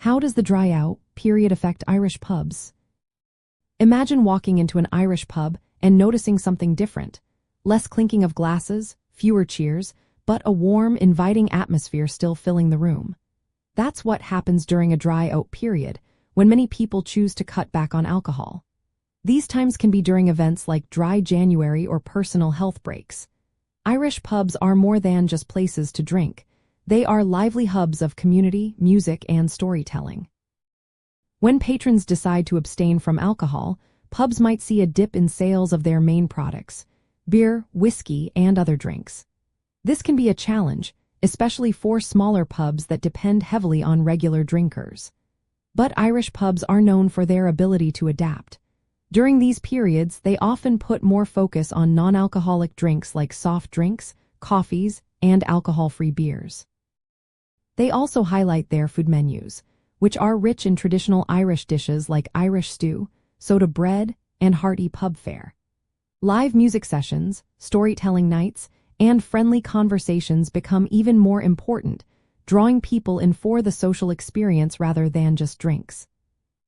How does the dry out period affect Irish pubs? Imagine walking into an Irish pub and noticing something different. Less clinking of glasses, fewer cheers, but a warm, inviting atmosphere still filling the room. That's what happens during a dry out period, when many people choose to cut back on alcohol. These times can be during events like Dry January or personal health breaks. Irish pubs are more than just places to drink. They are lively hubs of community, music, and storytelling. When patrons decide to abstain from alcohol, pubs might see a dip in sales of their main products, beer, whiskey, and other drinks. This can be a challenge, especially for smaller pubs that depend heavily on regular drinkers. But Irish pubs are known for their ability to adapt. During these periods, they often put more focus on non-alcoholic drinks like soft drinks, coffees, and alcohol-free beers. They also highlight their food menus, which are rich in traditional Irish dishes like Irish stew, soda bread, and hearty pub fare. Live music sessions, storytelling nights, and friendly conversations become even more important, drawing people in for the social experience rather than just drinks.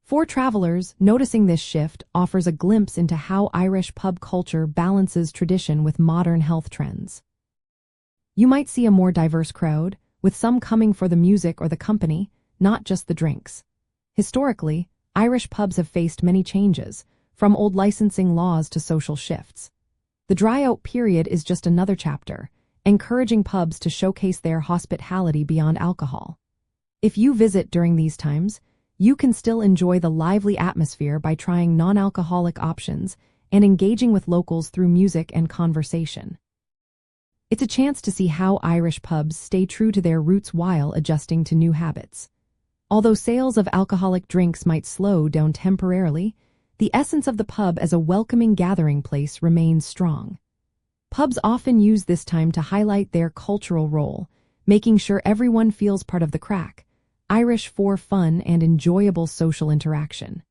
For travelers, noticing this shift offers a glimpse into how Irish pub culture balances tradition with modern health trends. You might see a more diverse crowd, with some coming for the music or the company, not just the drinks. Historically, Irish pubs have faced many changes, from old licensing laws to social shifts. The dry out period is just another chapter, encouraging pubs to showcase their hospitality beyond alcohol. If you visit during these times, you can still enjoy the lively atmosphere by trying non-alcoholic options and engaging with locals through music and conversation. It's a chance to see how Irish pubs stay true to their roots while adjusting to new habits. Although sales of alcoholic drinks might slow down temporarily, the essence of the pub as a welcoming gathering place remains strong. Pubs often use this time to highlight their cultural role, making sure everyone feels part of the crack, Irish for fun and enjoyable social interaction.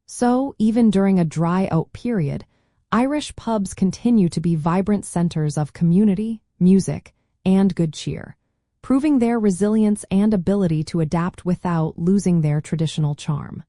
So, even during a dry out period, Irish pubs continue to be vibrant centers of community, music, and good cheer, proving their resilience and ability to adapt without losing their traditional charm.